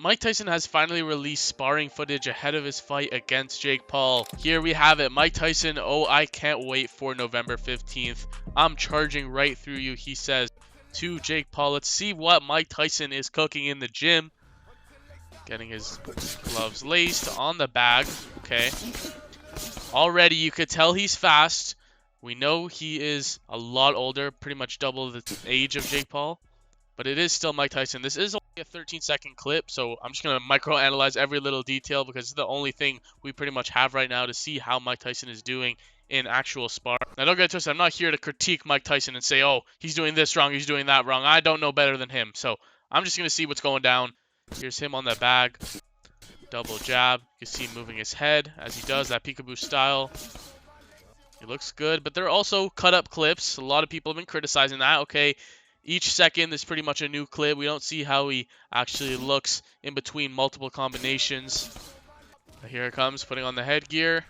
Mike Tyson has finally released sparring footage ahead of his fight against Jake Paul. Here we have it. Mike Tyson, oh, I can't wait for November 15th. I'm charging right through you, he says to Jake Paul. Let's see what Mike Tyson is cooking in the gym. Getting his gloves laced on the bag. Okay. Already you could tell he's fast. We know he is a lot older, pretty much double the age of Jake Paul. But it is still Mike Tyson. This is only a 13-second clip, so I'm just going to micro-analyze every little detail because it's the only thing we pretty much have right now to see how Mike Tyson is doing in actual spar. Now, don't get it twisted. I'm not here to critique Mike Tyson and say, oh, he's doing this wrong, he's doing that wrong. I don't know better than him. So I'm just going to see what's going down. Here's him on the bag. Double jab. You can see him moving his head as he does that peekaboo style. He looks good, but they're also cut-up clips. A lot of people have been criticizing that. Okay. Each second is pretty much a new clip. We don't see how he actually looks in between multiple combinations. But here it comes, putting on the headgear.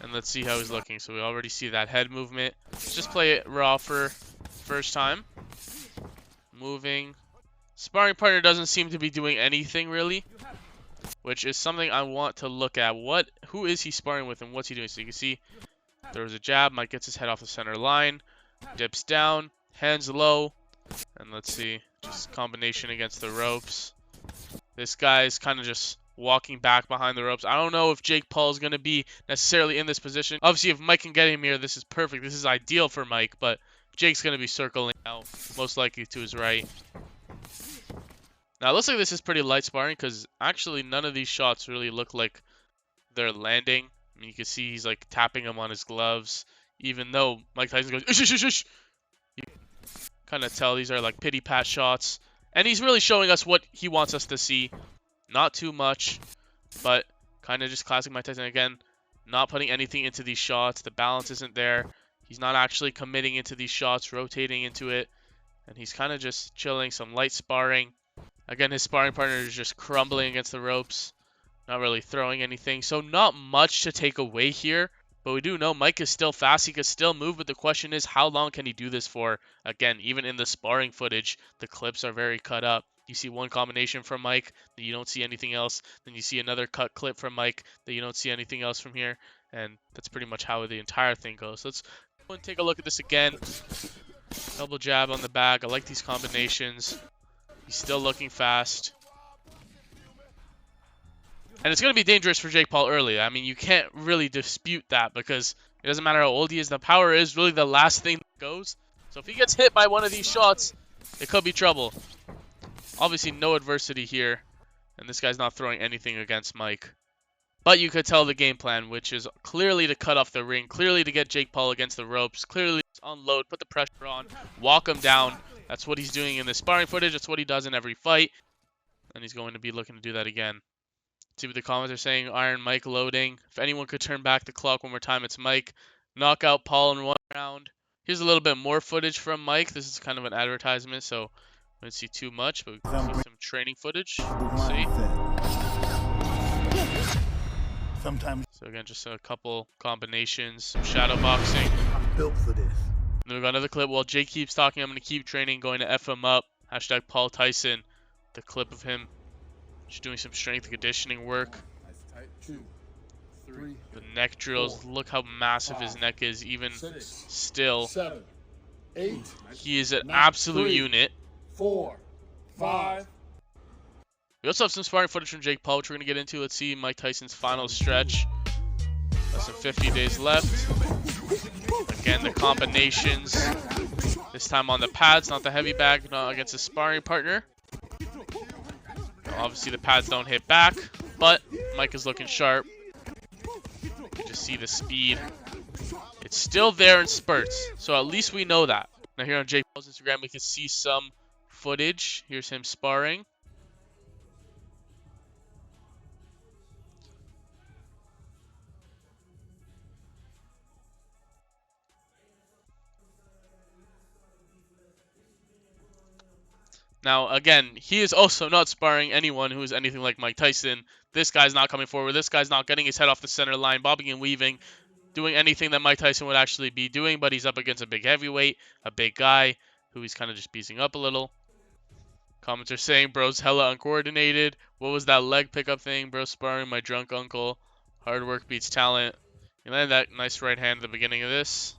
And let's see how he's looking. So we already see that head movement. Let's just play it raw for first time. Moving. Sparring partner doesn't seem to be doing anything really, which is something I want to look at. Who is he sparring with and what's he doing? So you can see there was a jab. Mike gets his head off the center line. Dips down. Hands low. And let's see, just combination against the ropes. This guy's kind of just walking back behind the ropes. I don't know if Jake Paul is going to be necessarily in this position. Obviously, if Mike can get him here, this is perfect. This is ideal for Mike, but Jake's going to be circling out, most likely to his right. Now, it looks like this is pretty light sparring because actually none of these shots really look like they're landing. I mean, you can see he's like tapping him on his gloves, even though Mike Tyson goes, ish, ish, ish, ish. Kind of tell these are like pity pat shots, and he's really showing us what he wants us to see. Not too much, but kind of just classic Mike Tyson again, not putting anything into these shots. The balance isn't there. He's not actually committing into these shots, rotating into it, and he's kind of just chilling. Some light sparring. Again, his sparring partner is just crumbling against the ropes, not really throwing anything. So not much to take away here. But we do know Mike is still fast. He can still move. But the question is, how long can he do this for? Again, even in the sparring footage, the clips are very cut up. You see one combination from Mike, then you don't see anything else. Then you see another cut clip from Mike, then you don't see anything else from here. And that's pretty much how the entire thing goes. So let's go and take a look at this again. Double jab on the back. I like these combinations. He's still looking fast. And it's going to be dangerous for Jake Paul early. I mean, you can't really dispute that because it doesn't matter how old he is. The power is really the last thing that goes. So if he gets hit by one of these shots, it could be trouble. Obviously, no adversity here. And this guy's not throwing anything against Mike. But you could tell the game plan, which is clearly to cut off the ring, clearly to get Jake Paul against the ropes, clearly to unload, put the pressure on, walk him down. That's what he's doing in the sparring footage. That's what he does in every fight. And he's going to be looking to do that again. See what the comments are saying. Iron Mike loading. If anyone could turn back the clock one more time, it's Mike. Knock out Paul in one round. Here's a little bit more footage from Mike. This is kind of an advertisement, so we don't see too much, but we can see some training footage. See? Sometimes. So again, just a couple combinations, some shadow boxing. I'm built for this. Then we got another clip. While Jake keeps talking, I'm going to keep training, going to F him up. Hashtag Paul Tyson. The clip of him just doing some strength conditioning work. 2, 3, the neck drills. 4, Look how massive 5, his neck is, even 6, still. 7, 8. He is an 9, absolute 3, unit. 4, 5. We also have some sparring footage from Jake Paul, which we're going to get into. Let's see Mike Tyson's final stretch. Less than 50 days left. Again, the combinations. This time on the pads, not the heavy bag, not against his sparring partner. Obviously, the pads don't hit back, but Mike is looking sharp. You can just see the speed. It's still there in spurts, so at least we know that. Now here on Jake Paul's Instagram, we can see some footage. Here's him sparring. Now, again, he is also not sparring anyone who is anything like Mike Tyson. This guy's not coming forward. This guy's not getting his head off the center line, bobbing and weaving, doing anything that Mike Tyson would actually be doing, but he's up against a big heavyweight, a big guy, who he's kind of just beating up a little. Comments are saying bro's hella uncoordinated. What was that leg pickup thing? Bro sparring my drunk uncle. Hard work beats talent. He landed that nice right hand at the beginning of this.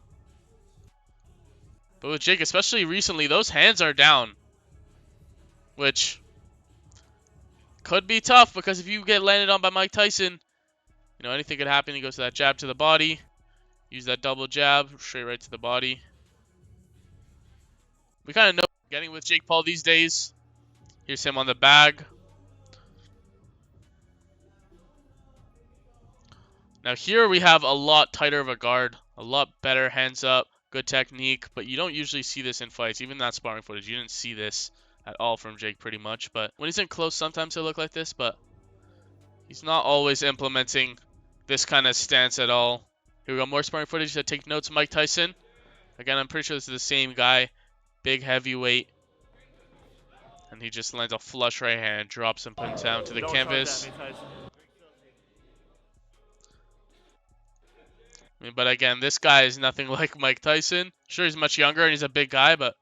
But with Jake, especially recently, those hands are down. Which could be tough because if you get landed on by Mike Tyson, you know, anything could happen. He goes to that jab to the body. Use that double jab, straight right to the body. We kind of know what we're getting with Jake Paul these days. Here's him on the bag. Now here we have a lot tighter of a guard, a lot better hands up, good technique, but you don't usually see this in fights. Even that sparring footage, you didn't see this at all from Jake pretty much. But when he's in close, sometimes he'll look like this, but he's not always implementing this kind of stance at all. Here we go, more sparring footage to take notes. Mike Tyson. Again, I'm pretty sure this is the same guy. Big heavyweight. And he just lands a flush right hand, drops him, puts him down to the canvas. But again, this guy is nothing like Mike Tyson. Sure, he's much younger and he's a big guy, but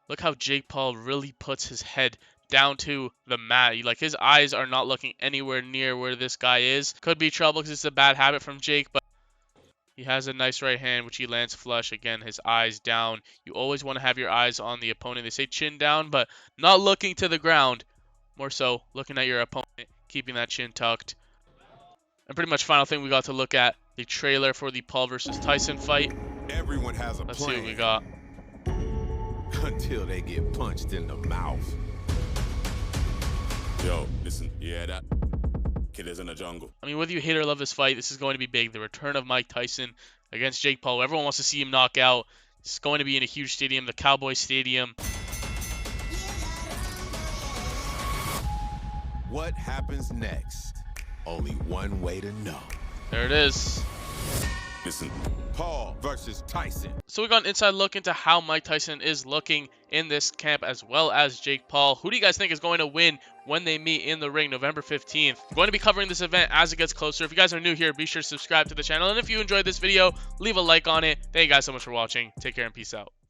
look how Jake Paul really puts his head down to the mat. Like, his eyes are not looking anywhere near where this guy is. Could be trouble because it's a bad habit from Jake, but he has a nice right hand, which he lands flush. Again, his eyes down. You always want to have your eyes on the opponent. They say chin down, but not looking to the ground. More so looking at your opponent, keeping that chin tucked. And pretty much final thing we got to look at, the trailer for the Paul versus Tyson fight. Everyone has a Let's plan. see what we got. Until they get punched in the mouth. Yo, listen, you hear that? Killers in the jungle. I mean, whether you hate or love this fight, this is going to be big. The return of Mike Tyson against Jake Paul. Everyone wants to see him knock out. It's going to be in a huge stadium, the Cowboy Stadium. What happens next? Only one way to know. There it is. Listen, Paul versus Tyson. So we got an inside look into how Mike Tyson is looking in this camp, as well as Jake Paul. Who do you guys think is going to win when they meet in the ring November 15th? I'm going to be covering this event as it gets closer. If you guys are new here, be sure to subscribe to the channel. And if you enjoyed this video, leave a like on it. Thank you guys so much for watching. Take care and peace out.